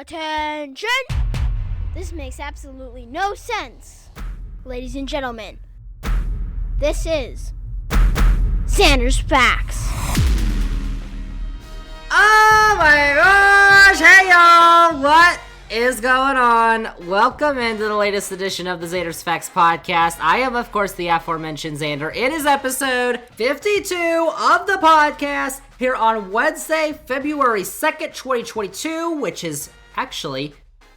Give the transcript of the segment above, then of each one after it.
Attention! This makes absolutely no sense. Ladies and gentlemen, this is Zander's Facts. Oh my gosh! Hey y'all! What is going on? Welcome into the latest edition of the Zander's Facts podcast. I am, of course, the aforementioned Zander. It is episode 52 of the podcast here on Wednesday, February 2nd, 2022, which is actually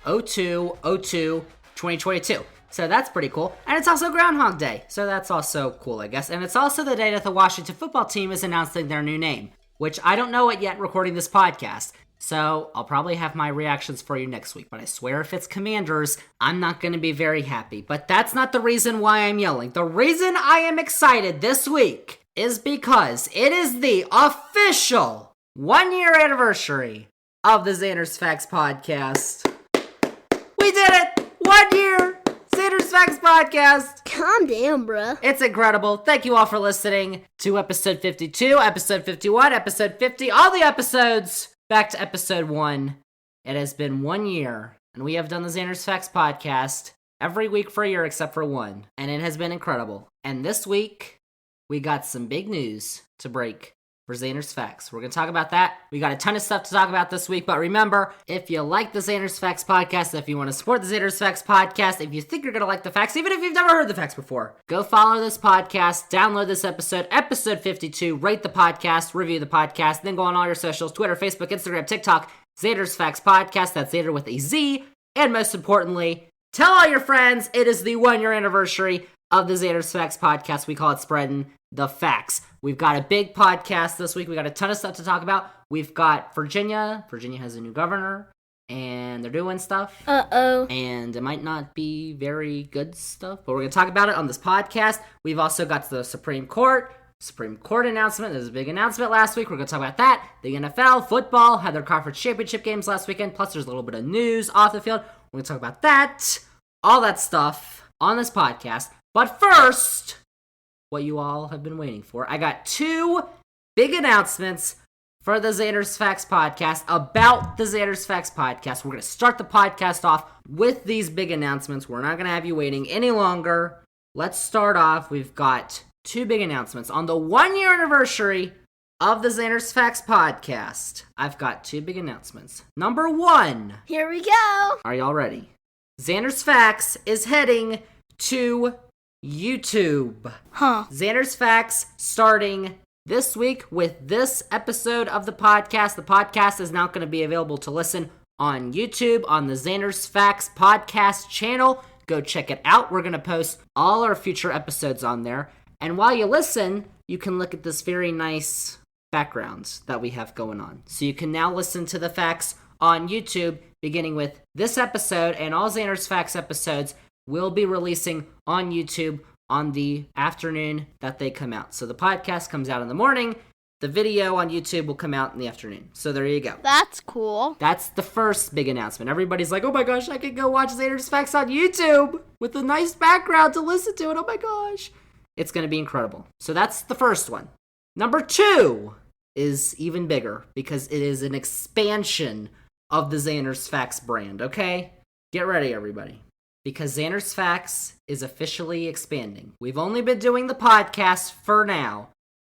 02/02/2022. So that's pretty cool. And it's also Groundhog Day. So that's also cool, I guess. And it's also the day that the Washington football team is announcing their new name, which I don't know it yet recording this podcast. So I'll probably have my reactions for you next week. But I swear if it's Commanders, I'm not going to be very happy. But that's not the reason why I'm yelling. The reason I am excited this week is because it is the official 1-year anniversary of the Zander's Facts podcast. We did it! 1 year! Zander's Facts podcast. Calm down, bruh. It's incredible. Thank you all for listening to episode 52, episode 51, episode 50, all the episodes back to episode 1. It has been 1 year, and we have done the Zander's Facts podcast every week for a year except for one, and it has been incredible. And this week, we got some big news to break for Zander's Facts. We're going to talk about that. We got a ton of stuff to talk about this week, but remember, if you like the Zander's Facts podcast, if you want to support the Zander's Facts podcast, if you think you're going to like the facts, even if you've never heard the facts before, go follow this podcast, download this episode 52, rate the podcast, review the podcast, then go on all your socials, Twitter, Facebook, Instagram, TikTok, Zander's Facts podcast, that's Zander with a Z, and most importantly, tell all your friends it is the 1 year anniversary of the Zander's Facts podcast. We call it Spreading the Facts. We've got a big podcast this week. We got a ton of stuff to talk about. We've got Virginia. Virginia has a new governor, and they're doing stuff. Uh-oh. And it might not be very good stuff, but we're going to talk about it on this podcast. We've also got the Supreme Court announcement. There's a big announcement last week. We're going to talk about that. The NFL, football, had their conference championship games last weekend, plus there's a little bit of news off the field. We're going to talk about that, all that stuff on this podcast. But first, what you all have been waiting for, I got two big announcements for the Zander's Facts podcast about the Zander's Facts podcast. We're going to start the podcast off with these big announcements. We're not going to have you waiting any longer. Let's start off. We've got two big announcements. On the 1 year anniversary of the Zander's Facts podcast, I've got two big announcements. Number one. Here we go. Are y'all ready? Zander's Facts is heading to YouTube. Zander's Facts starting this week with this episode of the podcast. The podcast is now going to be available to listen on YouTube on the Zander's Facts podcast channel. Go check it out. We're going to post all our future episodes on there. And while you listen, you can look at this very nice background that we have going on. So you can now listen to the facts on YouTube, beginning with this episode, and all Zander's Facts episodes will be releasing on YouTube on the afternoon that they come out. So the podcast comes out in the morning. The video on YouTube will come out in the afternoon. So there you go. That's cool. That's the first big announcement. Everybody's like, oh my gosh, I could go watch Zander's Facts on YouTube with a nice background to listen to it. Oh my gosh. It's going to be incredible. So that's the first one. Number two is even bigger because it is an expansion of the Zander's Facts brand, okay? Get ready, everybody. Because Zander's Facts is officially expanding. We've only been doing the podcast for now.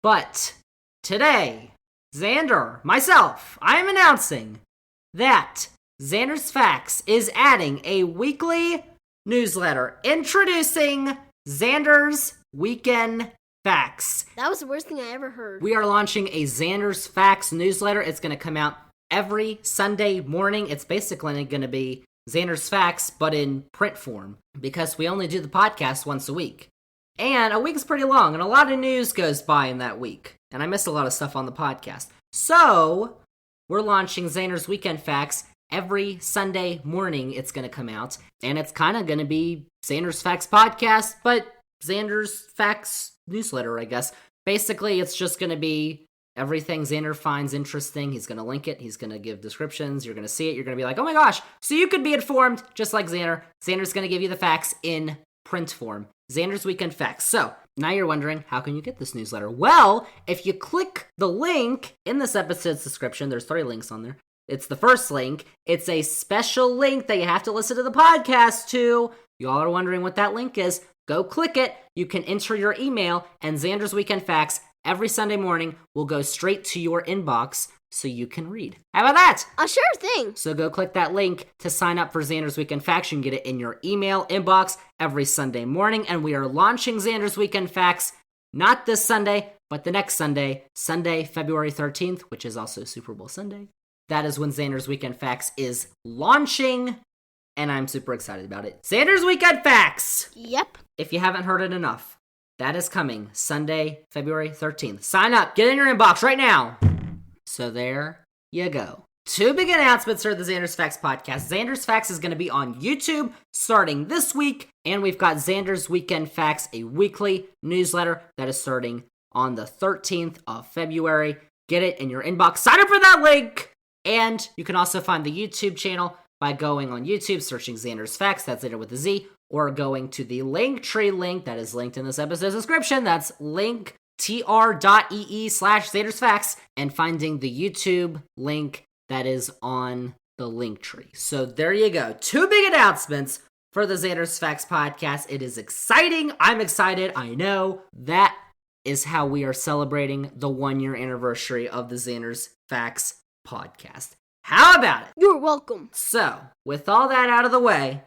But today, Zander, myself, I am announcing that Zander's Facts is adding a weekly newsletter introducing Zander's Weekend Facts. That was the worst thing I ever heard. We are launching a Zander's Facts newsletter. It's going to come out every Sunday morning. It's basically going to be Zander's Facts, but in print form, because we only do the podcast once a week. And a week's pretty long, and a lot of news goes by in that week. And I miss a lot of stuff on the podcast. So, we're launching Zander's Weekend Facts every Sunday morning. It's going to come out, and it's kind of going to be Zander's Facts podcast, but Zander's Facts newsletter, I guess. Basically, it's just going to be everything Zander finds interesting. He's going to link it. He's going to give descriptions. You're going to see it. You're going to be like, oh my gosh. So you could be informed just like Zander. Zander's going to give you the facts in print form. Zander's Weekend Facts. So now you're wondering, how can you get this newsletter? Well, if you click the link in this episode's description, there's 3 links on there. It's the first link. It's a special link that you have to listen to the podcast to. Y'all are wondering what that link is. Go click it. You can enter your email, and Zander's Weekend Facts every Sunday morning will go straight to your inbox so you can read. How about that? A sure thing. So go click that link to sign up for Zander's Weekend Facts. You can get it in your email inbox every Sunday morning, and we are launching Zander's Weekend Facts not this Sunday, but the next Sunday, February 13th, which is also Super Bowl Sunday. That is when Zander's Weekend Facts is launching, and I'm super excited about it. Zander's Weekend Facts! Yep. If you haven't heard it enough, that is coming Sunday, February 13th. Sign up. Get it in your inbox right now. So there you go. Two big announcements for the Zander's Facts podcast. Zander's Facts is going to be on YouTube starting this week, and we've got Zander's Weekend Facts, a weekly newsletter that is starting on the 13th of February. Get it in your inbox. Sign up for that link! And you can also find the YouTube channel by going on YouTube, searching Zander's Facts, that's Zander with a Z, or going to the Linktree link that is linked in this episode's description. That's linktr.ee/Zander's Facts, and finding the YouTube link that is on the Linktree. So there you go. Two big announcements for the Zander's Facts podcast. It is exciting. I'm excited. I know. That is how we are celebrating the 1-year anniversary of the Zander's Facts podcast. How about it? You're welcome. So, with all that out of the way,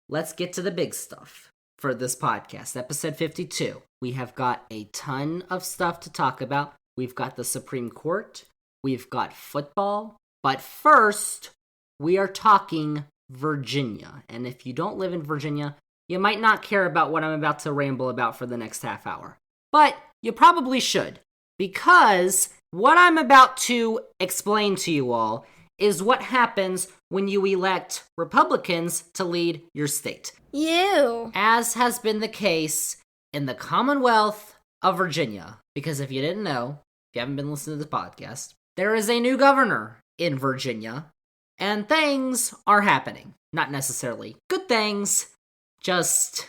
let's get to the big stuff for this podcast. Episode 52. We have got a ton of stuff to talk about. We've got the Supreme Court. We've got football. But first, we are talking Virginia. And if you don't live in Virginia, you might not care about what I'm about to ramble about for the next half hour. But you probably should, because what I'm about to explain to you all is what happens when you elect Republicans to lead your state. You. As has been the case in the Commonwealth of Virginia. Because if you didn't know, if you haven't been listening to the podcast, there is a new governor in Virginia, and things are happening. Not necessarily good things, just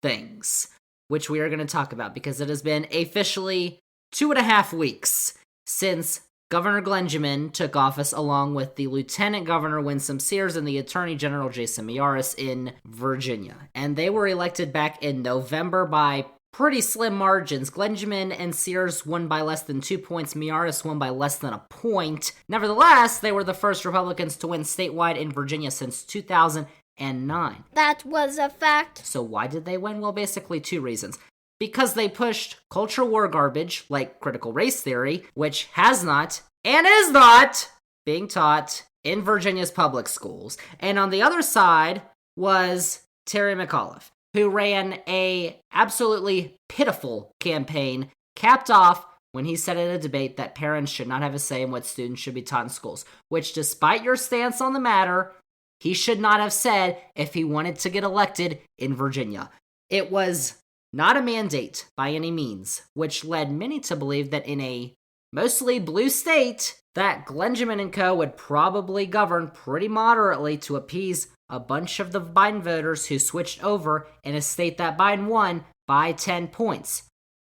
things, which we are going to talk about because it has been officially 2.5 weeks since Governor Glenjamin took office, along with the Lieutenant Governor Winsome Sears and the Attorney General Jason Miyares in Virginia. And they were elected back in November by pretty slim margins. Glenjamin and Sears won by less than 2 points. Miyares won by less than a point. Nevertheless, they were the first Republicans to win statewide in Virginia since 2009. That was a fact. So why did they win? Well, basically 2 reasons. Because they pushed culture war garbage, like critical race theory, which has not, and is not, being taught in Virginia's public schools. And on the other side was Terry McAuliffe, who ran a absolutely pitiful campaign, capped off when he said at a debate that parents should not have a say in what students should be taught in schools, which, despite your stance on the matter, he should not have said if he wanted to get elected in Virginia. It was not a mandate by any means, which led many to believe that in a mostly blue state, that Glenjamin and co. would probably govern pretty moderately to appease a bunch of the Biden voters who switched over in a state that Biden won by 10 points.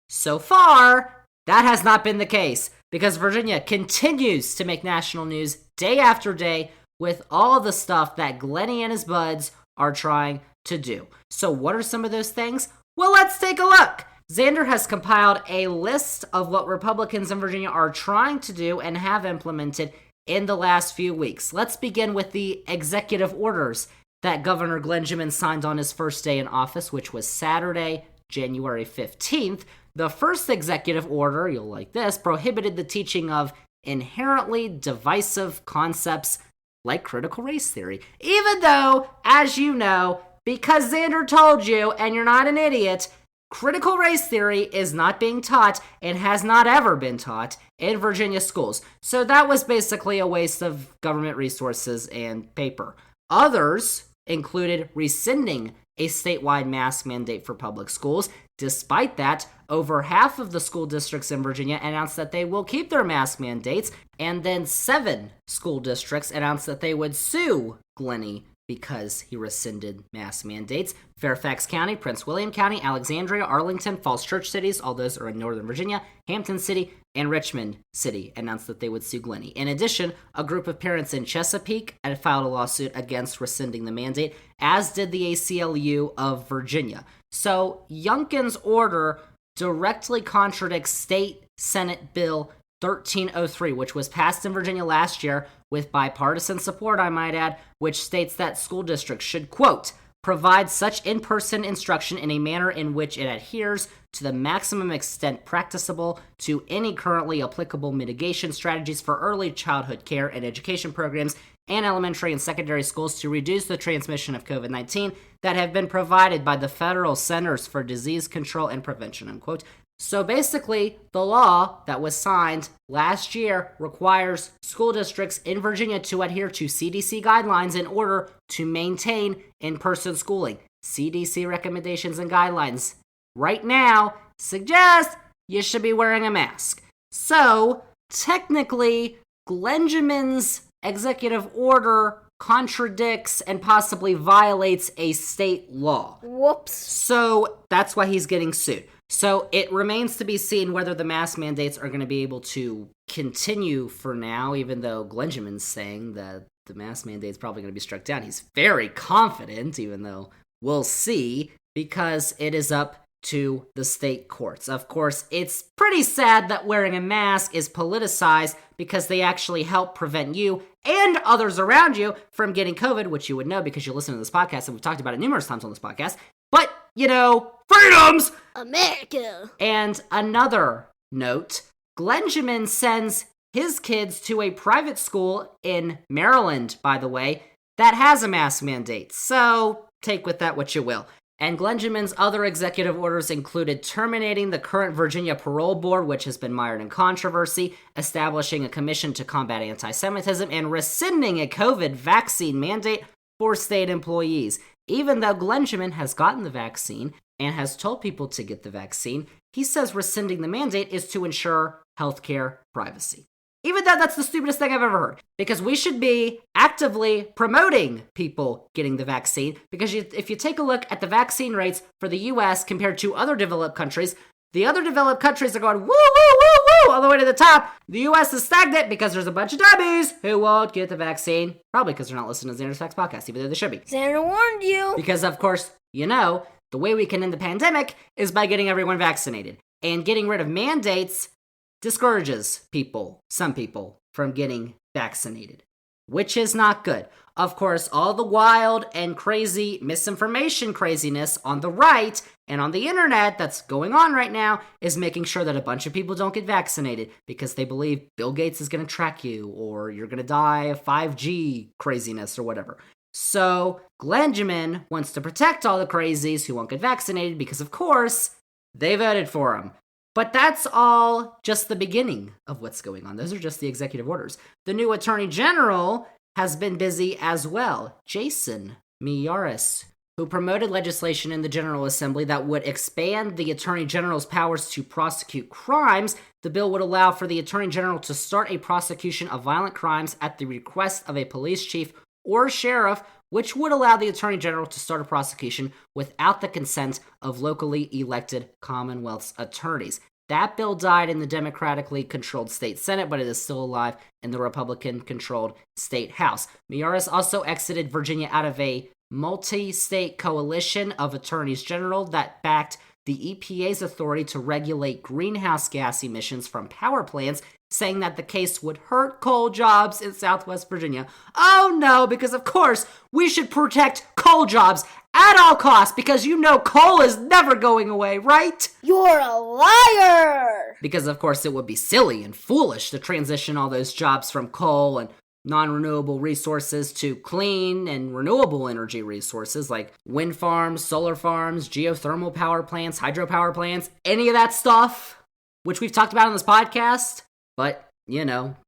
So far, that has not been the case, because Virginia continues to make national news day after day with all the stuff that Glenny and his buds are trying to do. So what are some of those things? Well, let's take a look. Zander has compiled a list of what Republicans in Virginia are trying to do and have implemented in the last few weeks. Let's begin with the executive orders that Governor Glenjamin signed on his first day in office, which was Saturday, January 15th. The first executive order, you'll like this, prohibited the teaching of inherently divisive concepts like critical race theory. Even though, as you know, because Zander told you, and you're not an idiot, critical race theory is not being taught and has not ever been taught in Virginia schools. So that was basically a waste of government resources and paper. Others included rescinding a statewide mask mandate for public schools. Despite that, over half of the school districts in Virginia announced that they will keep their mask mandates, and then 7 school districts announced that they would sue Glenny because he rescinded mask mandates. Fairfax County, Prince William County, Alexandria, Arlington, Falls Church cities, all those are in Northern Virginia, Hampton City, and Richmond City announced that they would sue Glenny. In addition, a group of parents in Chesapeake had filed a lawsuit against rescinding the mandate, as did the ACLU of Virginia. So Youngkin's order directly contradicts State Senate Bill 1303, which was passed in Virginia last year with bipartisan support, I might add, which states that school districts should, quote, provide such in-person instruction in a manner in which it adheres to the maximum extent practicable to any currently applicable mitigation strategies for early childhood care and education programs and elementary and secondary schools to reduce the transmission of COVID-19 that have been provided by the Federal Centers for Disease Control and Prevention, unquote. So basically, the law that was signed last year requires school districts in Virginia to adhere to CDC guidelines in order to maintain in-person schooling. CDC recommendations and guidelines right now suggest you should be wearing a mask. So, technically, Glenjamin's executive order contradicts and possibly violates a state law. Whoops. So, that's why he's getting sued. So it remains to be seen whether the mask mandates are going to be able to continue for now, even though Glenjamin's saying that the mask mandate's probably going to be struck down. He's very confident, even though we'll see, because it is up to the state courts. Of course, it's pretty sad that wearing a mask is politicized because they actually help prevent you and others around you from getting COVID, which you would know because you listen to this podcast, and we've talked about it numerous times on this podcast. But, freedoms! America! And another note, Glenjamin sends his kids to a private school in Maryland, by the way, that has a mask mandate. So, take with that what you will. And Glenjamin's other executive orders included terminating the current Virginia Parole Board, which has been mired in controversy, establishing a commission to combat anti-Semitism, and rescinding a COVID vaccine mandate for state employees. Even though Glenjamin has gotten the vaccine and has told people to get the vaccine, he says rescinding the mandate is to ensure healthcare privacy. Even though that's the stupidest thing I've ever heard. Because we should be actively promoting people getting the vaccine. Because if you take a look at the vaccine rates for the U.S. compared to other developed countries, the other developed countries are going woo, woo, woo, woo, all the way to the top. The U.S. is stagnant because there's a bunch of dummies who won't get the vaccine. Probably because they're not listening to the Zander's Facts podcast, even though they should be. Zander warned you. Because, of course, the way we can end the pandemic is by getting everyone vaccinated. And getting rid of mandates discourages some people, from getting vaccinated, which is not good. Of course, all the wild and crazy misinformation craziness on the right and on the internet that's going on right now is making sure that a bunch of people don't get vaccinated because they believe Bill Gates is going to track you or you're going to die of 5G craziness or whatever. So, Glenjamin wants to protect all the crazies who won't get vaccinated because, of course, they voted for him. But that's all just the beginning of what's going on. Those are just the executive orders. The new Attorney General has been busy as well. Jason Miyares, who promoted legislation in the General Assembly that would expand the Attorney General's powers to prosecute crimes. The bill would allow for the Attorney General to start a prosecution of violent crimes at the request of a police chief or sheriff, which would allow the Attorney General to start a prosecution without the consent of locally elected Commonwealth's attorneys. That bill died in the democratically controlled state Senate, but it is still alive in the Republican-controlled state House. Miyares also exited Virginia out of a multi-state coalition of attorneys general that backed the EPA's authority to regulate greenhouse gas emissions from power plants, saying that the case would hurt coal jobs in Southwest Virginia. Oh no, because of course we should protect coal jobs at all costs, because coal is never going away, right? You're a liar! Because of course it would be silly and foolish to transition all those jobs from coal and non-renewable resources to clean and renewable energy resources like wind farms, solar farms, geothermal power plants, hydropower plants, any of that stuff, which we've talked about on this podcast. But,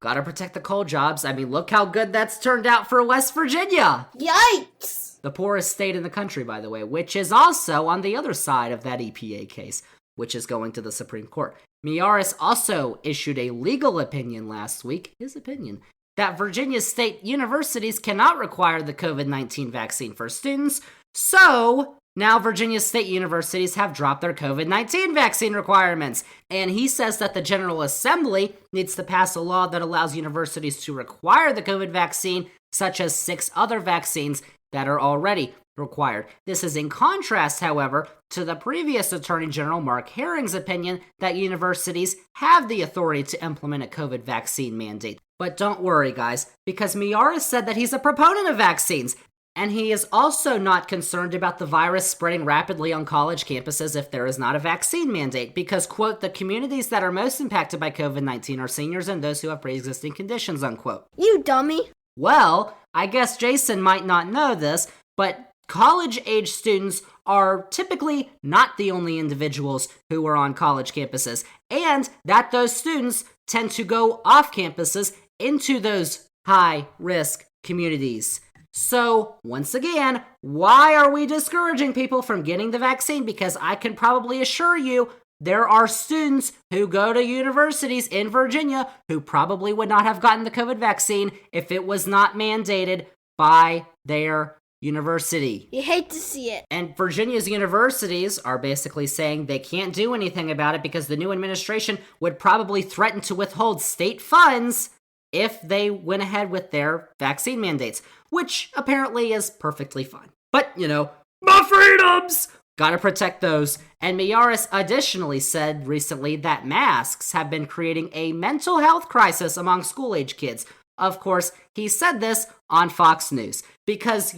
gotta protect the coal jobs. I mean, look how good that's turned out for West Virginia. Yikes! The poorest state in the country, by the way, which is also on the other side of that EPA case, which is going to the Supreme Court. Miyares also issued a legal opinion last week, his opinion, that Virginia state universities cannot require the COVID-19 vaccine for students, so now Virginia state universities have dropped their COVID-19 vaccine requirements. And he says that the General Assembly needs to pass a law that allows universities to require the COVID vaccine, such as 6 other vaccines that are already required. This is in contrast, however, to the previous Attorney General Mark Herring's opinion that universities have the authority to implement a COVID vaccine mandate. But don't worry, guys, because Miyares said that he's a proponent of vaccines, and he is also not concerned about the virus spreading rapidly on college campuses if there is not a vaccine mandate, because, quote, the communities that are most impacted by COVID-19 are seniors and those who have pre-existing conditions, unquote. You dummy. Well, I guess Jason might not know this, but college-age students are typically not the only individuals who are on college campuses, and that those students tend to go off campuses into those high-risk communities. So, once again, why are we discouraging people from getting the vaccine? Because I can probably assure you there are students who go to universities in Virginia who probably would not have gotten the COVID vaccine if it was not mandated by their university. You hate to see it. And Virginia's universities are basically saying they can't do anything about it because the new administration would probably threaten to withhold state funds if they went ahead with their vaccine mandates, which apparently is perfectly fine. But, my freedoms! Gotta protect those. And Miyares additionally said recently that masks have been creating a mental health crisis among school-age kids. Of course, he said this on Fox News because,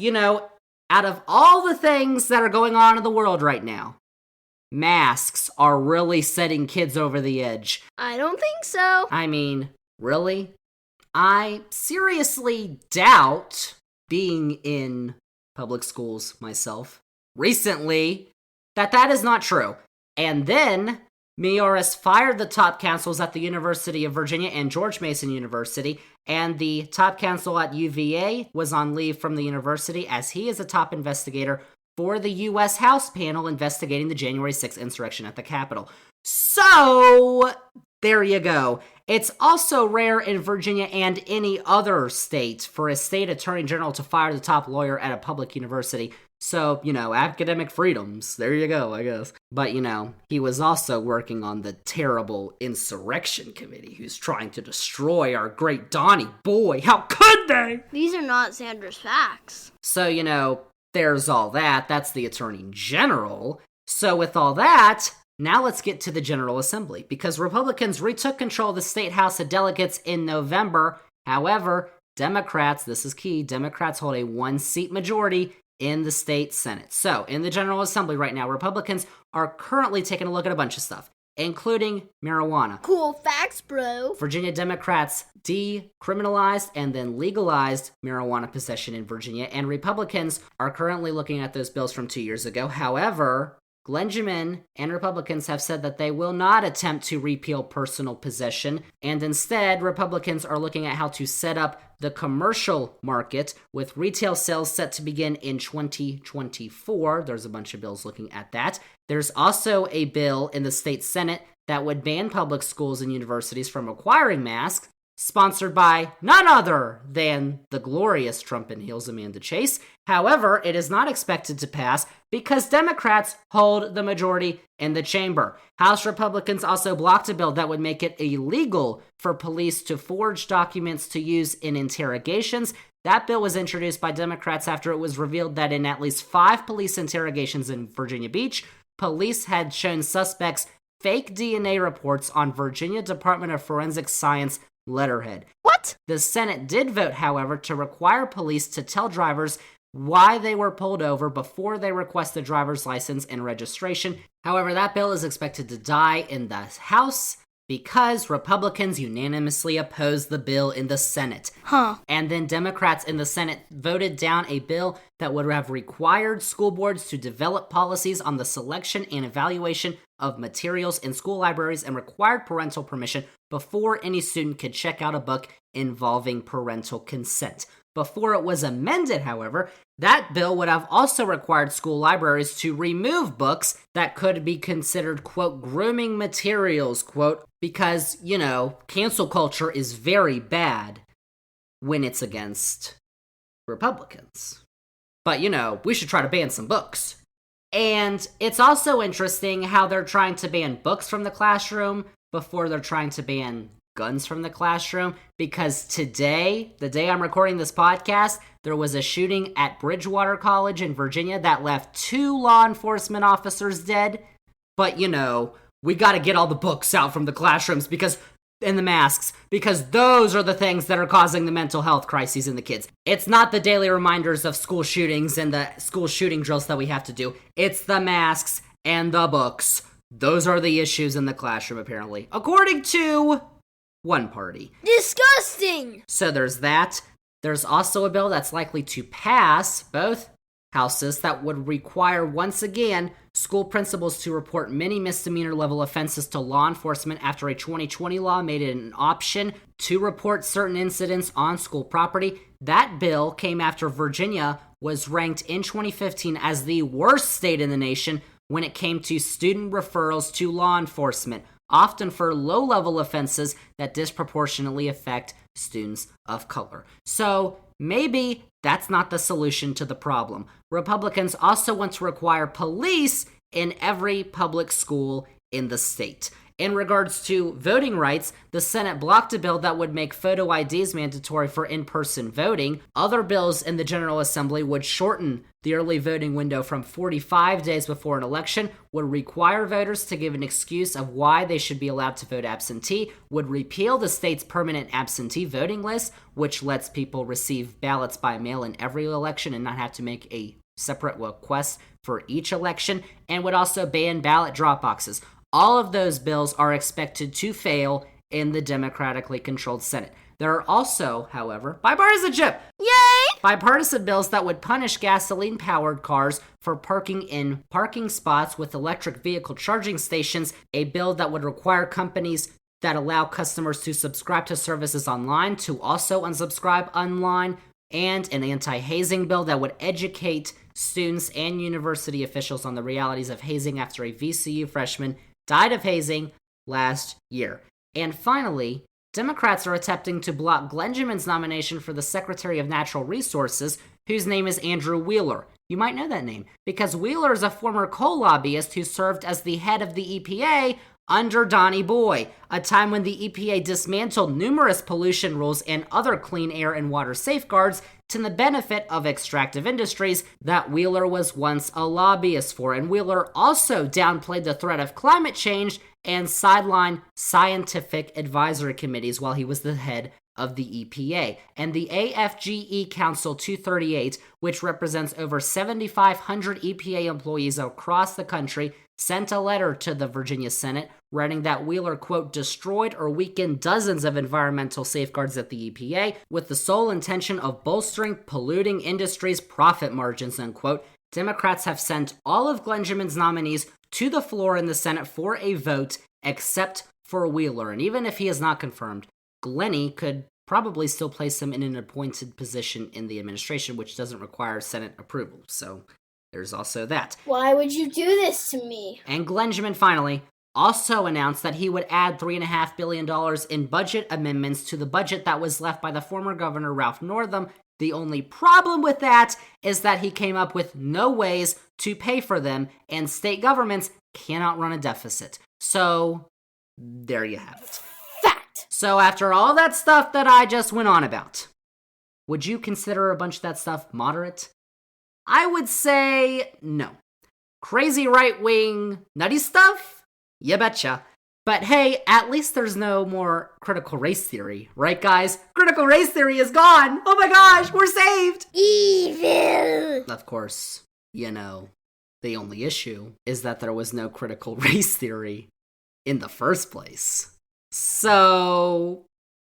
out of all the things that are going on in the world right now, masks are really setting kids over the edge. I don't think so. I mean, really? I seriously doubt, being in public schools myself recently, that is not true. And then Miyares fired the top counsels at the University of Virginia and George Mason University, and the top counsel at UVA was on leave from the university as he is a top investigator for the U.S. House panel investigating the January 6th insurrection at the Capitol. So, there you go. It's also rare in Virginia and any other state for a state attorney general to fire the top lawyer at a public university. So, academic freedoms. There you go, I guess. But, he was also working on the terrible insurrection committee who's trying to destroy our great Donnie Boy. How could they? These are not Zander's facts. So, there's all that. That's the attorney general. So, with all that, now let's get to the General Assembly, because Republicans retook control of the State House of Delegates in November. However, Democrats, this is key, Democrats hold a 1-seat majority in the state Senate. So, in the General Assembly right now, Republicans are currently taking a look at a bunch of stuff, including marijuana. Cool facts, bro. Virginia Democrats decriminalized and then legalized marijuana possession in Virginia, and Republicans are currently looking at those bills from 2 years ago. However, Glenjamin and Republicans have said that they will not attempt to repeal personal possession, and instead, Republicans are looking at how to set up the commercial market, with retail sales set to begin in 2024. There's a bunch of bills looking at that. There's also a bill in the state Senate that would ban public schools and universities from requiring masks, sponsored by none other than the glorious Trump and Heels Amanda Chase. However, it is not expected to pass because Democrats hold the majority in the chamber. House Republicans also blocked a bill that would make it illegal for police to forge documents to use in interrogations. That bill was introduced by Democrats after it was revealed that in at least 5 police interrogations in Virginia Beach, police had shown suspects fake DNA reports on Virginia Department of Forensic Science letterhead. What? The Senate did vote, however, to require police to tell drivers why they were pulled over before they request a driver's license and registration. However, that bill is expected to die in the House because Republicans unanimously opposed the bill in the Senate. And then Democrats in the Senate voted down a bill that would have required school boards to develop policies on the selection and evaluation of materials in school libraries and required parental permission before any student could check out a book involving parental consent. Before it was amended, however, that bill would have also required school libraries to remove books that could be considered, quote, grooming materials, quote, because, cancel culture is very bad. when it's against Republicans. But, we should try to ban some books. And it's also interesting how they're trying to ban books from the classroom before they're trying to ban guns from the classroom, because today, the day I'm recording this podcast, there was a shooting at Bridgewater College in Virginia that left 2 law enforcement officers dead. But, we gotta get all the books out from the classrooms and the masks, because those are the things that are causing the mental health crises in the kids. It's not the daily reminders of school shootings and the school shooting drills that we have to do. It's the masks and the books. Those are the issues in the classroom, apparently, according to one party. Disgusting! So there's that. There's also a bill that's likely to pass both houses that would require, once again, school principals to report many misdemeanor level offenses to law enforcement after a 2020 law made it an option to report certain incidents on school property. That bill came after Virginia was ranked in 2015 as the worst state in the nation when it came to student referrals to law enforcement, often for low-level offenses that disproportionately affect students of color. So maybe that's not the solution to the problem. Republicans also want to require police in every public school in the state. In regards to voting rights, the Senate blocked a bill that would make photo IDs mandatory for in-person voting. Other bills in the General Assembly would shorten the early voting window from 45 days before an election, would require voters to give an excuse of why they should be allowed to vote absentee, would repeal the state's permanent absentee voting list, which lets people receive ballots by mail in every election and not have to make a separate request for each election, and would also ban ballot drop boxes. All of those bills are expected to fail in the democratically controlled Senate. There are also, however, bipartisan bills that would punish gasoline-powered cars for parking in parking spots with electric vehicle charging stations, a bill that would require companies that allow customers to subscribe to services online to also unsubscribe online, and an anti-hazing bill that would educate students and university officials on the realities of hazing after a VCU freshman died of hazing last year. And finally, Democrats are attempting to block Glenjamin's nomination for the Secretary of Natural Resources, whose name is Andrew Wheeler. You might know that name, because Wheeler is a former coal lobbyist who served as the head of the EPA under Donnie Boy, a time when the EPA dismantled numerous pollution rules and other clean air and water safeguards to the benefit of extractive industries that Wheeler was once a lobbyist for. And Wheeler also downplayed the threat of climate change and sidelined scientific advisory committees while he was the head of the EPA. And the AFGE Council 238, which represents over 7,500 EPA employees across the country, sent a letter to the Virginia Senate writing that Wheeler, quote, destroyed or weakened dozens of environmental safeguards at the EPA with the sole intention of bolstering polluting industries' profit margins, unquote. Democrats have sent all of Glenjamin's nominees to the floor in the Senate for a vote, except for Wheeler. And even if he is not confirmed, Glenny could probably still place him in an appointed position in the administration, which doesn't require Senate approval. So there's also that. Why would you do this to me? And Glenjamin finally also announced that he would add $3.5 billion in budget amendments to the budget that was left by the former governor Ralph Northam. The only problem with that is that he came up with no ways to pay for them, and state governments cannot run a deficit. So there you have it. Fact! So after all that stuff that I just went on about, would you consider a bunch of that stuff moderate? I would say no. Crazy right-wing nutty stuff? You betcha. But hey, at least there's no more critical race theory, right guys? Critical race theory is gone! Oh my gosh, we're saved! Evil! Of course, the only issue is that there was no critical race theory in the first place. So,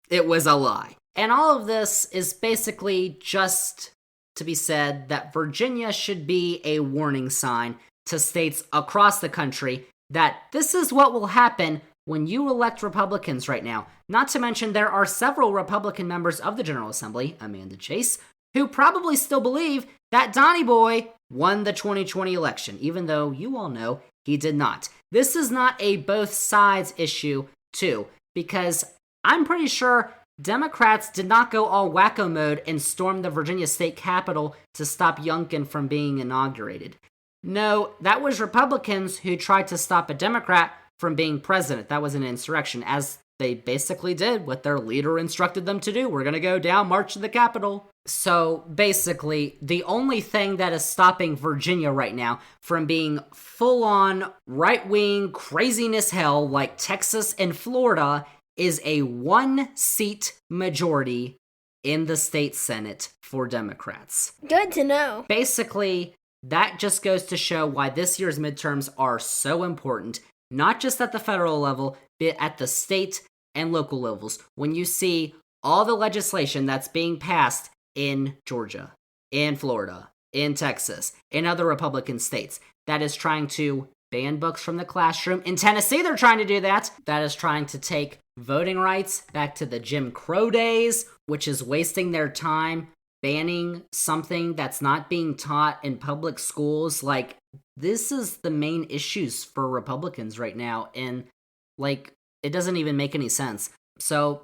it was a lie. And all of this is basically just to be said that Virginia should be a warning sign to states across the country that this is what will happen when you elect Republicans right now. Not to mention there are several Republican members of the General Assembly, Amanda Chase, who probably still believe that Donnie Boy won the 2020 election, even though you all know he did not. This is not a both sides issue, too, because I'm pretty sure Democrats did not go all wacko mode and storm the Virginia state capitol to stop Youngkin from being inaugurated. No, that was Republicans who tried to stop a Democrat from being president. That was an insurrection, as they basically did what their leader instructed them to do. We're going to go down, march to the Capitol. So basically, the only thing that is stopping Virginia right now from being full-on right-wing craziness hell like Texas and Florida is a one-seat majority in the state Senate for Democrats. Good to know. Basically, that just goes to show why this year's midterms are so important, not just at the federal level, but at the state and local levels. When you see all the legislation that's being passed in Georgia, in Florida, in Texas, in other Republican states, that is trying to ban books from the classroom. In Tennessee, they're trying to do that. That is trying to take voting rights back to the Jim Crow days, which is wasting their time banning something that's not being taught in public schools. Like, this is the main issues for Republicans right now, and, like, it doesn't even make any sense. So,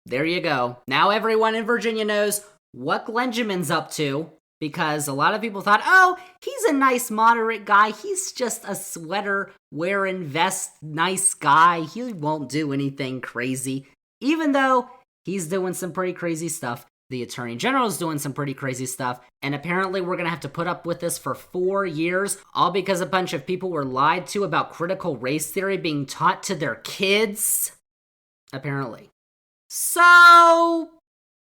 there you go. Now everyone in Virginia knows what Glenjamin's up to, because a lot of people thought, oh, he's a nice, moderate guy. He's just a sweater-wearing vest nice guy. He won't do anything crazy, even though he's doing some pretty crazy stuff. The Attorney General is doing some pretty crazy stuff, and apparently we're going to have to put up with this for 4 years, all because a bunch of people were lied to about critical race theory being taught to their kids. Apparently. So,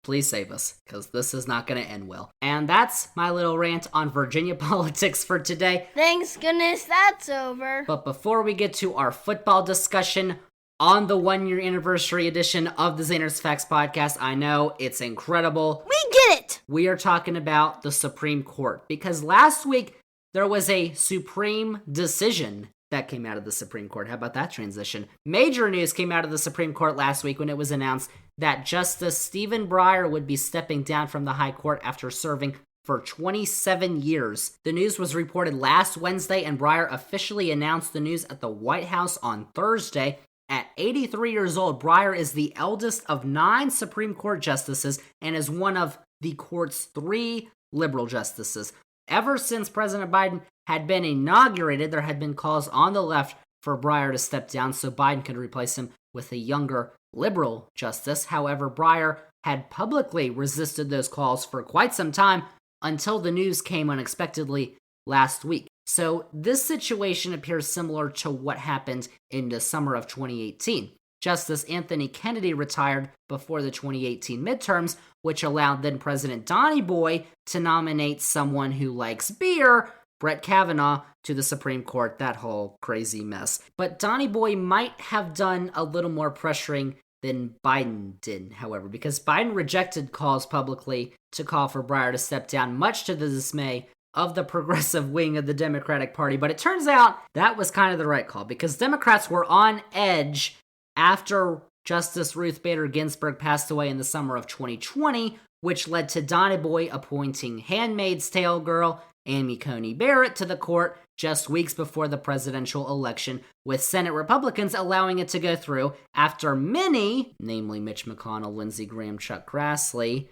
please save us, because this is not going to end well. And that's my little rant on Virginia politics for today. Thanks goodness that's over. But before we get to our football discussion on the 1-year anniversary edition of the Zander's Facts podcast, I know it's incredible. We get it! We are talking about the Supreme Court, because last week there was a Supreme decision that came out of the Supreme Court. How about that transition? Major news came out of the Supreme Court last week when it was announced that Justice Stephen Breyer would be stepping down from the High Court after serving for 27 years. The news was reported last Wednesday, and Breyer officially announced the news at the White House on Thursday. At 83 years old, Breyer is the eldest of 9 Supreme Court justices and is one of the court's 3 liberal justices. Ever since President Biden had been inaugurated, there had been calls on the left for Breyer to step down so Biden could replace him with a younger liberal justice. However, Breyer had publicly resisted those calls for quite some time until the news came unexpectedly last week. So this situation appears similar to what happened in the summer of 2018. Justice Anthony Kennedy retired before the 2018 midterms, which allowed then President Donny Boy to nominate someone who likes beer, Brett Kavanaugh, to the Supreme Court. That whole crazy mess. But Donny Boy might have done a little more pressuring than Biden did, however, because Biden rejected calls publicly to call for Breyer to step down, much to the dismay of the progressive wing of the Democratic Party. But it turns out that was kind of the right call, because Democrats were on edge after Justice Ruth Bader Ginsburg passed away in the summer of 2020, which led to Donny Boy appointing Handmaid's Tale girl Amy Coney Barrett to the court just weeks before the presidential election, with Senate Republicans allowing it to go through after many, namely Mitch McConnell, Lindsey Graham, Chuck Grassley,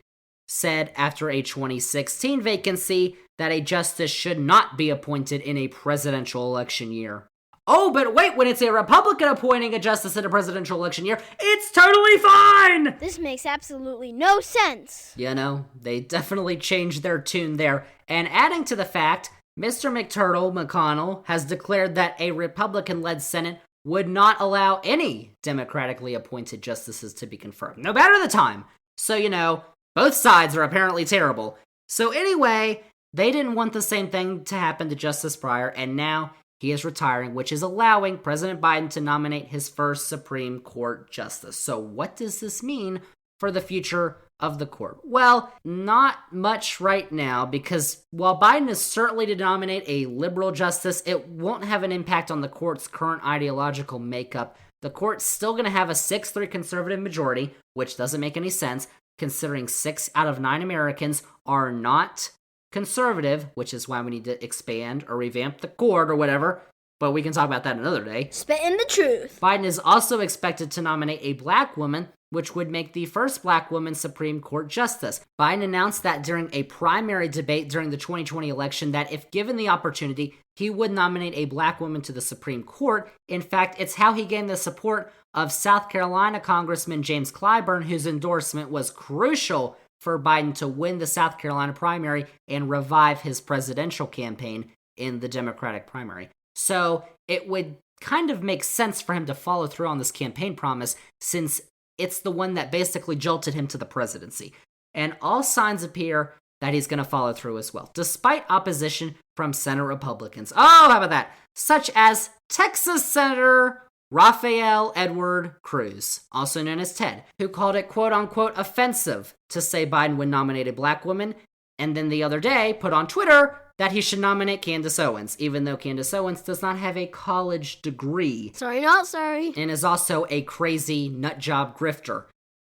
said after a 2016 vacancy that a justice should not be appointed in a presidential election year. Oh, but wait, when it's a Republican appointing a justice in a presidential election year, it's totally fine! This makes absolutely no sense. They definitely changed their tune there. And adding to the fact, Mr. McTurtle McConnell has declared that a Republican-led Senate would not allow any democratically appointed justices to be confirmed, no matter the time. So, both sides are apparently terrible. So anyway, they didn't want the same thing to happen to Justice Breyer, and now he is retiring, which is allowing President Biden to nominate his first Supreme Court justice. So what does this mean for the future of the court? Well, not much right now, because while Biden is certainly to nominate a liberal justice, it won't have an impact on the court's current ideological makeup. The court's still going to have a 6-3 conservative majority, which doesn't make any sense, considering 6 out of 9 Americans are not conservative, which is why we need to expand or revamp the court or whatever, but we can talk about that another day. Spitting the truth. Biden is also expected to nominate a black woman which would make the first black woman Supreme Court justice. Biden announced that during a primary debate during the 2020 election that if given the opportunity, he would nominate a black woman to the Supreme Court. In fact, it's how he gained the support of South Carolina Congressman James Clyburn, whose endorsement was crucial for Biden to win the South Carolina primary and revive his presidential campaign in the Democratic primary. So it would kind of make sense for him to follow through on this campaign promise, since it's the one that basically jolted him to the presidency. And all signs appear that he's going to follow through as well, despite opposition from Senate Republicans. Oh, how about that? Such as Texas Senator Rafael Edward Cruz, also known as Ted, who called it quote-unquote offensive to say Biden would nominate a black woman, and then the other day put on Twitter that he should nominate Candace Owens, even though Candace Owens does not have a college degree. Sorry, not sorry. And is also a crazy nutjob grifter.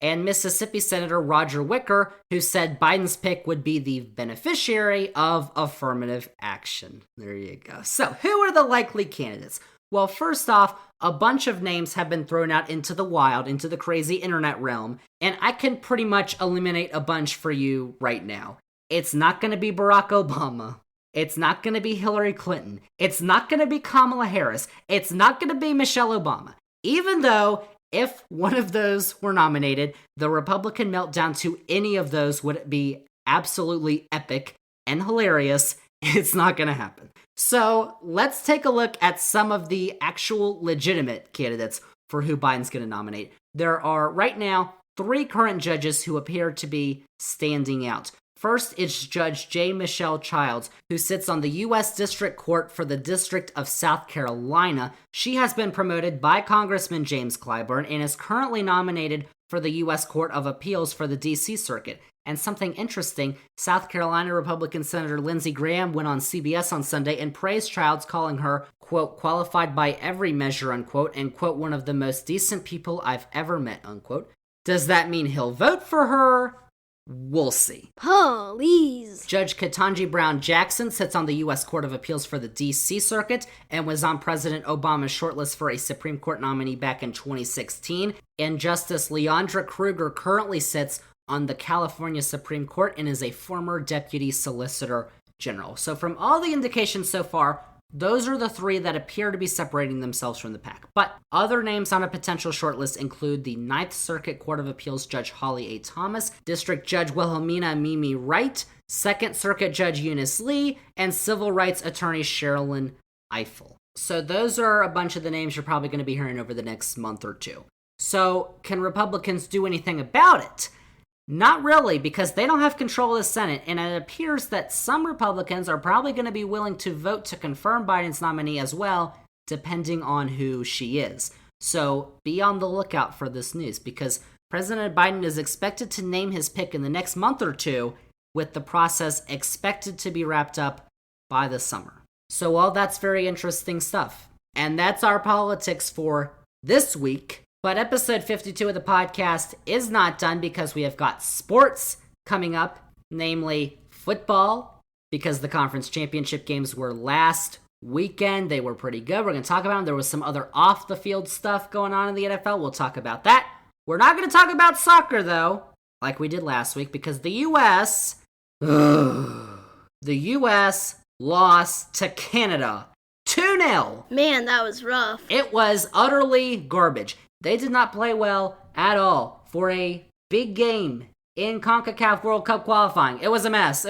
And Mississippi Senator Roger Wicker, who said Biden's pick would be the beneficiary of affirmative action. There you go. So, who are the likely candidates? Well, first off, a bunch of names have been thrown out into the wild, into the crazy internet realm, and I can pretty much eliminate a bunch for you right now. It's not going to be Barack Obama. It's not going to be Hillary Clinton. It's not going to be Kamala Harris. It's not going to be Michelle Obama. Even though, if one of those were nominated, the Republican meltdown to any of those would be absolutely epic and hilarious. It's not going to happen. So let's take a look at some of the actual legitimate candidates for who Biden's going to nominate. There are, right now, 3 current judges who appear to be standing out. First is Judge J. Michelle Childs, who sits on the U.S. District Court for the District of South Carolina. She has been promoted by Congressman James Clyburn and is currently nominated for the U.S. Court of Appeals for the D.C. Circuit. And something interesting, South Carolina Republican Senator Lindsey Graham went on CBS on Sunday and praised Childs, calling her, quote, qualified by every measure, unquote, and, quote, one of the most decent people I've ever met, unquote. Does that mean he'll vote for her? We'll see. Please. Judge Ketanji Brown Jackson sits on the U.S. Court of Appeals for the D.C. Circuit and was on President Obama's shortlist for a Supreme Court nominee back in 2016. And Justice Leandra Kruger currently sits on the California Supreme Court and is a former Deputy Solicitor General. So from all the indications so far, those are the 3 that appear to be separating themselves from the pack. But other names on a potential shortlist include the Ninth Circuit Court of Appeals Judge Holly A. Thomas, District Judge Wilhelmina Mimi Wright, Second Circuit Judge Eunice Lee, and Civil Rights Attorney Sherilyn Ifill. So those are a bunch of the names you're probably going to be hearing over the next month or 2. So can Republicans do anything about it? Not really, because they don't have control of the Senate, and it appears that some Republicans are probably going to be willing to vote to confirm Biden's nominee as well, depending on who she is. So be on the lookout for this news, because President Biden is expected to name his pick in the next month or 2, with the process expected to be wrapped up by the summer. So all that's very interesting stuff. And that's our politics for this week. But episode 52 of the podcast is not done, because we have got sports coming up, namely football, because the conference championship games were last weekend. They were pretty good. We're going to talk about them. There was some other off-the-field stuff going on in the NFL. We'll talk about that. We're not going to talk about soccer, though, like we did last week, because the U.S. lost to Canada 2-0. Man, that was rough. It was utterly garbage. They did not play well at all for a big game in CONCACAF World Cup qualifying. It was a mess.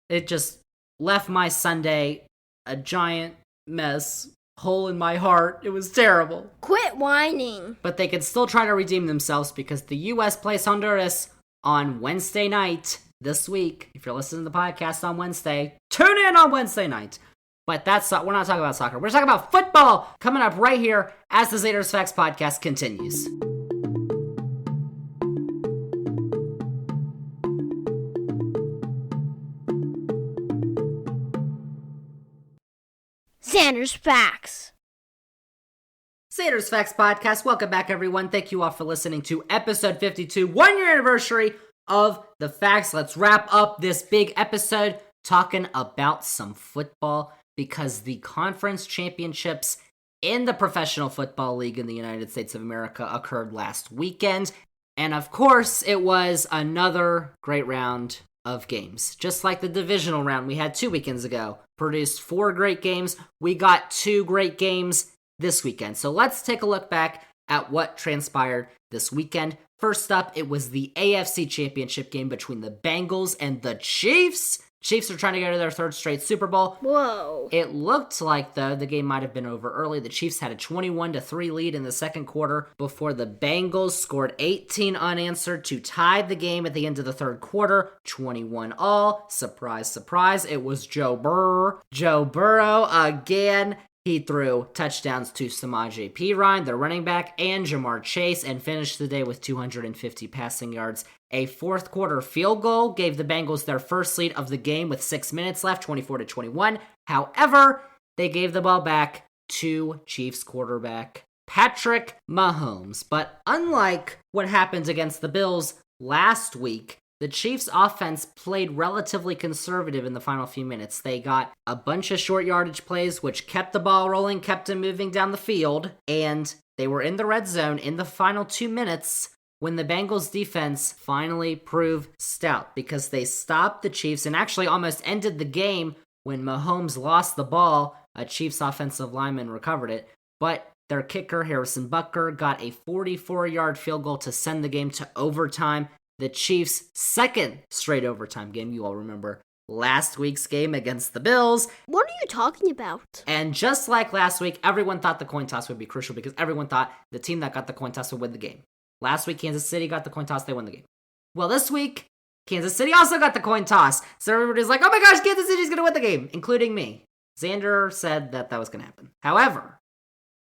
It just left my Sunday a giant mess, hole in my heart. It was terrible. Quit whining. But they could still try to redeem themselves, because the U.S. plays Honduras on Wednesday night this week. If you're listening to the podcast on Wednesday, tune in on Wednesday night. But we're not talking about soccer. We're talking about football coming up right here as the Zander's Facts podcast continues. Zander's Facts. Zander's Facts podcast. Welcome back, everyone. Thank you all for listening to episode 52, 1-year anniversary of the Facts. Let's wrap up this big episode talking about some football, because the conference championships in the Professional Football League in the United States of America occurred last weekend. And of course, it was another great round of games. Just like the divisional round we had 2 weekends ago, produced 4 great games. We got 2 great games this weekend. So let's take a look back at what transpired this weekend. First up, it was the AFC Championship game between the Bengals and the Chiefs. Chiefs are trying to go to their 3rd straight Super Bowl. Whoa. It looked like, though, the game might have been over early. The Chiefs had a 21-3 lead in the second quarter before the Bengals scored 18 unanswered to tie the game at the end of the third quarter, 21-all. Surprise, surprise, it was Joe Burrow again. He threw touchdowns to Samaje Perine, the running back, and Jamar Chase, and finished the day with 250 passing yards. A fourth quarter field goal gave the Bengals their first lead of the game with 6 minutes left, 24-21. However, they gave the ball back to Chiefs quarterback Patrick Mahomes. But unlike what happened against the Bills last week, the Chiefs' offense played relatively conservative in the final few minutes. They got a bunch of short yardage plays, which kept the ball rolling, kept them moving down the field, and they were in the red zone in the final 2 minutes when the Bengals defense finally proved stout because they stopped the Chiefs and actually almost ended the game when Mahomes lost the ball. A Chiefs offensive lineman recovered it, but their kicker, Harrison Butker, got a 44-yard field goal to send the game to overtime. The Chiefs' second straight overtime game. You all remember last week's game against the Bills. What are you talking about? And just like last week, everyone thought the coin toss would be crucial because everyone thought the team that got the coin toss would win the game. Last week, Kansas City got the coin toss, they won the game. Well, this week, Kansas City also got the coin toss. So everybody's like, oh my gosh, Kansas City's going to win the game, including me. Zander said that was going to happen. However,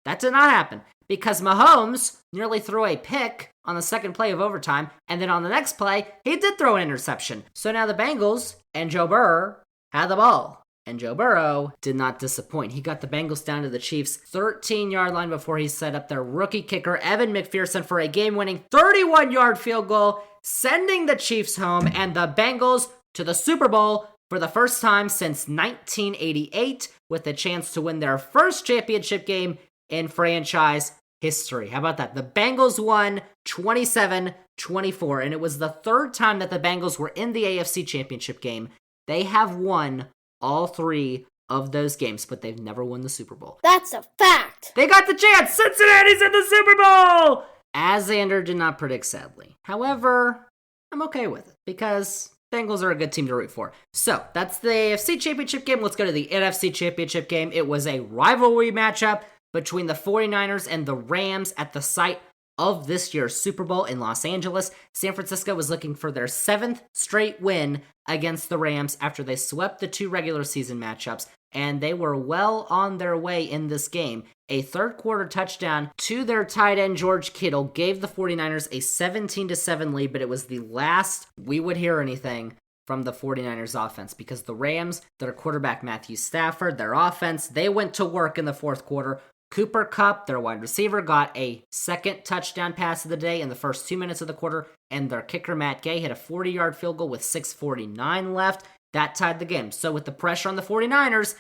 that did not happen because Mahomes nearly threw a pick on the second play of overtime, and then on the next play, he did throw an interception. So now the Bengals and Joe Burrow had the ball, and Joe Burrow did not disappoint. He got the Bengals down to the Chiefs' 13-yard line before he set up their rookie kicker, Evan McPherson, for a game-winning 31-yard field goal, sending the Chiefs home and the Bengals to the Super Bowl for the first time since 1988, with a chance to win their first championship game in franchise history. How about that? The Bengals won 27-24, and it was the third time that the Bengals were in the AFC Championship game. They have won all 3 of those games, but they've never won the Super Bowl. That's a fact. They got the chance! Cincinnati's in the Super Bowl! As Zander did not predict, sadly. However, I'm okay with it, because Bengals are a good team to root for. So, that's the AFC Championship game. Let's go to the NFC Championship game. It was a rivalry matchup between the 49ers and the Rams at the site of this year's Super Bowl in Los Angeles. San Francisco was looking for their 7th straight win against the Rams after they swept the 2 regular season matchups, and they were well on their way in this game. A third quarter touchdown to their tight end George Kittle gave the 49ers a 17-7 lead, but it was the last we would hear anything from the 49ers offense because the Rams, their quarterback Matthew Stafford, their offense, they went to work in the fourth quarter. Cooper Kupp, their wide receiver, got a second touchdown pass of the day in the first 2 minutes of the quarter, and their kicker Matt Gay hit a 40-yard field goal with 6:49 left. That tied the game. So with the pressure on the 49ers,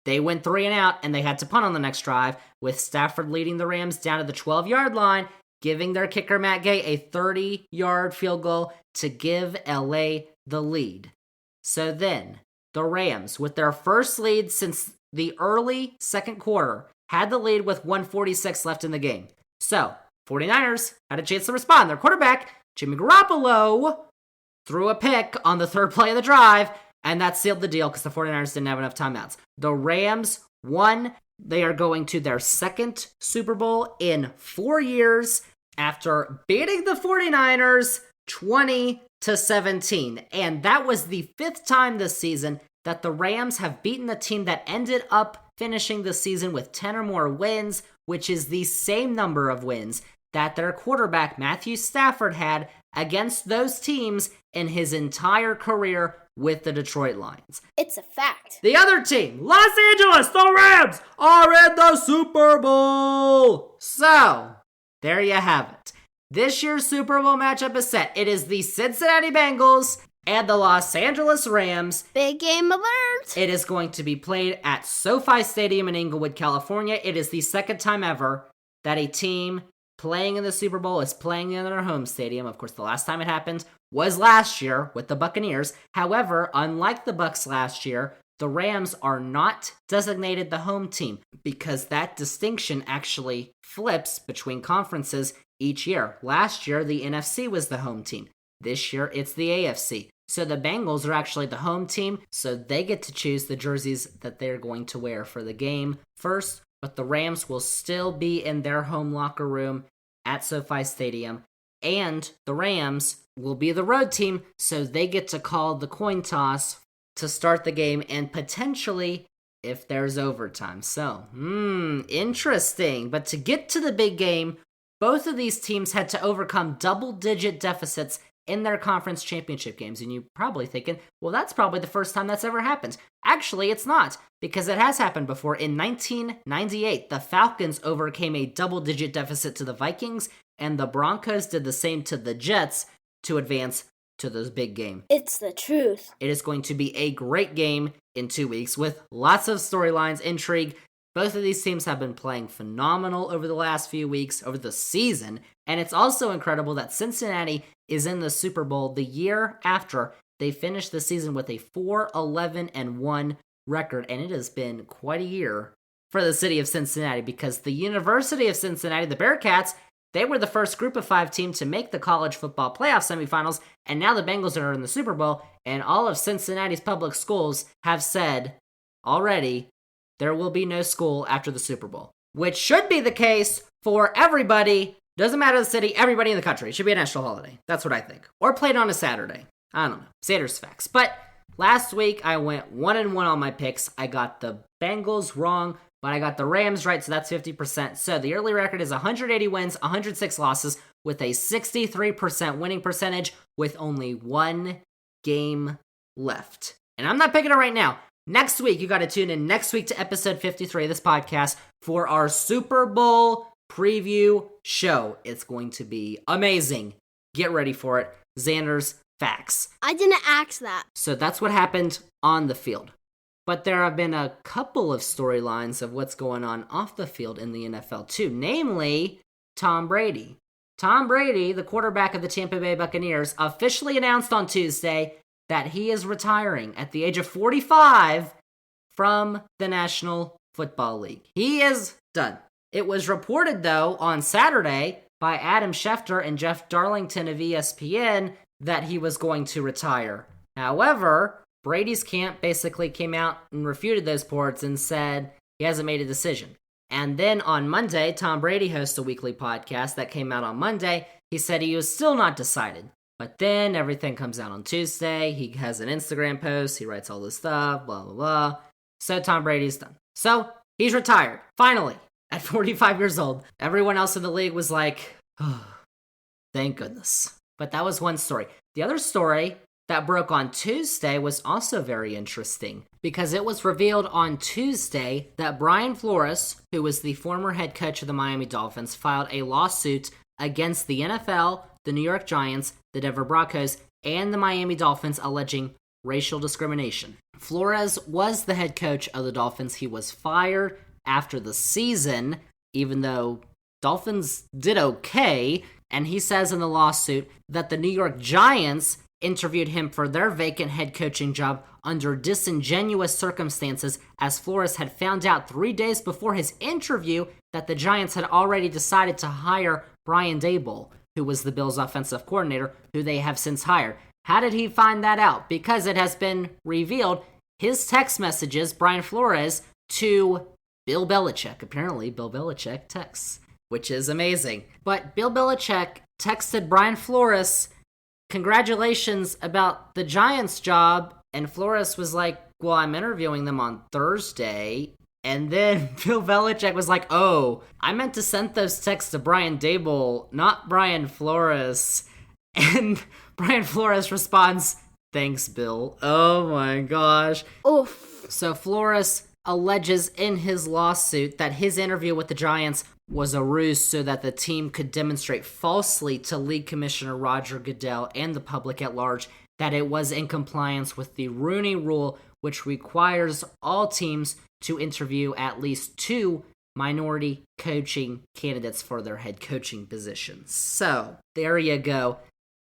they went 3 and out, and they had to punt on the next drive, with Stafford leading the Rams down to the 12-yard line, giving their kicker Matt Gay a 30-yard field goal to give LA the lead. So then, the Rams, with their first lead since the early second quarter, had the lead with 1:46 left in the game. So, 49ers had a chance to respond. Their quarterback, Jimmy Garoppolo, threw a pick on the third play of the drive, and that sealed the deal because the 49ers didn't have enough timeouts. The Rams won. They are going to their second Super Bowl in 4 years after beating the 49ers 20-17. And that was the 5th time this season that the Rams have beaten a team that ended up finishing the season with 10 or more wins, which is the same number of wins that their quarterback Matthew Stafford had against those teams in his entire career with the Detroit Lions. It's a fact. The other team, Los Angeles, the Rams, are in the Super Bowl. So, there you have it. This year's Super Bowl matchup is set. It is the Cincinnati Bengals and the Los Angeles Rams. Big game alert! It is going to be played at SoFi Stadium in Inglewood, California. It is the second time ever that a team playing in the Super Bowl is playing in their home stadium. Of course, the last time it happened was last year with the Buccaneers. However, unlike the Bucs last year, the Rams are not designated the home team because that distinction actually flips between conferences each year. Last year, the NFC was the home team. This year, it's the AFC. So the Bengals are actually the home team, so they get to choose the jerseys that they're going to wear for the game first, but the Rams will still be in their home locker room at SoFi Stadium, and the Rams will be the road team, so they get to call the coin toss to start the game, and potentially if there's overtime. So, interesting. But to get to the big game, both of these teams had to overcome double-digit deficits in their conference championship games. And you're probably thinking, well, that's probably the first time that's ever happened. Actually, it's not, because it has happened before. In 1998, the Falcons overcame a double-digit deficit to the Vikings, and the Broncos did the same to the Jets to advance to this big game. It's the truth. It is going to be a great game in 2 weeks with lots of storylines, intrigue. Both of these teams have been playing phenomenal over the last few weeks, over the season, and it's also incredible that Cincinnati is in the Super Bowl the year after they finished the season with a 4-11-1 record, and it has been quite a year for the city of Cincinnati because the University of Cincinnati, the Bearcats, they were the first group of 5 team to make the college football playoff semifinals, and now the Bengals are in the Super Bowl, and all of Cincinnati's public schools have said already there will be no school after the Super Bowl, which should be the case for everybody. Doesn't matter the city, everybody in the country. It should be a national holiday. That's what I think. Or played on a Saturday. I don't know. Zander's facts. But last week, I went 1-1 on my picks. I got the Bengals wrong, but I got the Rams right, so that's 50%. So the early record is 180 wins, 106 losses, with a 63% winning percentage, with only 1 game left. And I'm not picking it right now. Next week, you got to tune in next week to episode 53 of this podcast for our Super Bowl preview show. It's going to be amazing. Get ready for it. Zander's facts. I didn't ask that. So that's what happened on the field. But there have been a couple of storylines of what's going on off the field in the NFL too, namely Tom Brady. Tom Brady, the quarterback of the Tampa Bay Buccaneers, officially announced on Tuesday that he is retiring at the age of 45 from the National Football League. He is done. It was reported, though, on Saturday by Adam Schefter and Jeff Darlington of ESPN that he was going to retire. However, Brady's camp basically came out and refuted those reports and said he hasn't made a decision. And then on Monday, Tom Brady hosts a weekly podcast that came out on Monday. He said he was still not decided. But then everything comes out on Tuesday. He has an Instagram post. He writes all this stuff, blah, blah, blah. So Tom Brady's done. So he's retired, finally, at 45 years old. Everyone else in the league was like, oh, thank goodness. But that was one story. The other story that broke on Tuesday was also very interesting because it was revealed on Tuesday that Brian Flores, who was the former head coach of the Miami Dolphins, filed a lawsuit against the NFL, the New York Giants, the Denver Broncos, and the Miami Dolphins alleging racial discrimination. Flores was the head coach of the Dolphins. He was fired after the season, even though Dolphins did okay, and he says in the lawsuit that the New York Giants interviewed him for their vacant head coaching job under disingenuous circumstances, as Flores had found out 3 days before his interview that the Giants had already decided to hire Brian Daboll, who was the Bills' offensive coordinator, who they have since hired. How did he find that out? Because it has been revealed his text messages, Brian Flores, to Bill Belichick. Apparently, Bill Belichick texts, which is amazing. But Bill Belichick texted Brian Flores, congratulations about the Giants job, and Flores was like, well, I'm interviewing them on Thursday. And then Bill Belichick was like, oh, I meant to send those texts to Brian Daboll, not Brian Flores. And Brian Flores responds, thanks, Bill. Oh my gosh. Oof. So Flores alleges in his lawsuit that his interview with the Giants was a ruse so that the team could demonstrate falsely to League Commissioner Roger Goodell and the public at large that it was in compliance with the Rooney Rule, which requires all teams to interview at least 2 minority coaching candidates for their head coaching positions. So, there you go.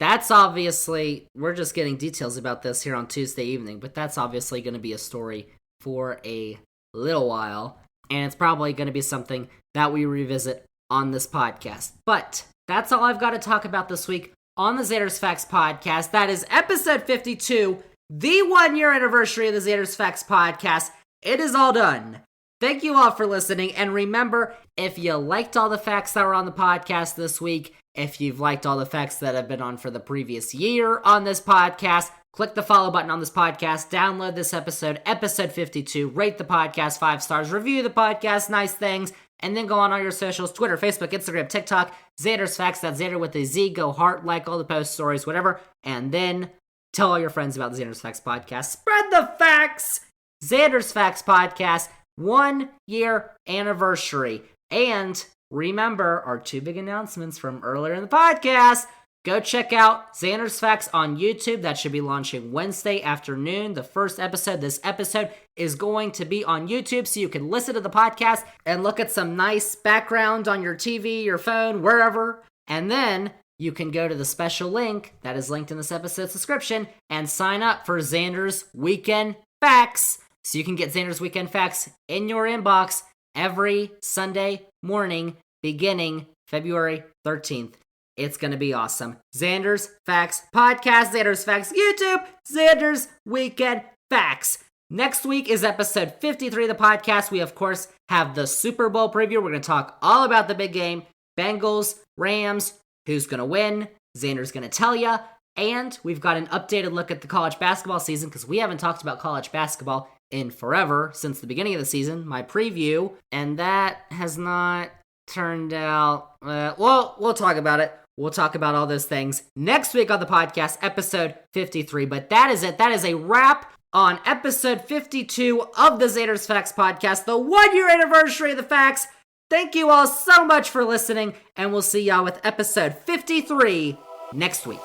That's obviously, we're just getting details about this here on Tuesday evening, but that's obviously going to be a story for a little while, and it's probably going to be something that we revisit on this podcast. But that's all I've got to talk about this week on the Zander's Facts podcast. That is episode 52, the 1-year anniversary of the Zander's Facts podcast. It is all done. Thank you all for listening, and remember, if you liked all the facts that were on the podcast this week, if you've liked all the facts that have been on for the previous year on this podcast, click the follow button on this podcast, download this episode 52, rate the podcast 5 stars, review the podcast, nice things, and then go on all your socials, Twitter, Facebook, Instagram, TikTok, Zander's Facts, that's Zander with a Z, go heart, like all the post stories, whatever, and then tell all your friends about the Zander's Facts podcast. Spread the facts! Zander's Facts podcast, 1-year anniversary. And remember our 2 big announcements from earlier in the podcast. Go check out Zander's Facts on YouTube. That should be launching Wednesday afternoon. The first episode, this episode, is going to be on YouTube, so you can listen to the podcast and look at some nice background on your TV, your phone, wherever. And then you can go to the special link that is linked in this episode's description and sign up for Zander's Weekend Facts, so you can get Zander's Weekend Facts in your inbox every Sunday morning beginning February 13th. It's going to be awesome. Zander's Facts Podcast, Zander's Facts YouTube, Zander's Weekend Facts. Next week is episode 53 of the podcast. We, of course, have the Super Bowl preview. We're going to talk all about the big game. Bengals, Rams, who's going to win. Zander's going to tell you. And we've got an updated look at the college basketball season because we haven't talked about college basketball in forever, since the beginning of the season, my preview, and that has not turned out, we'll talk about it. We'll talk about all those things next week on the podcast, episode 53, but that is it. That is a wrap on episode 52 of the Zander's Facts podcast, the 1-year anniversary of the facts. Thank you all so much for listening, and we'll see y'all with episode 53 next week.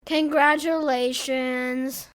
Congratulations.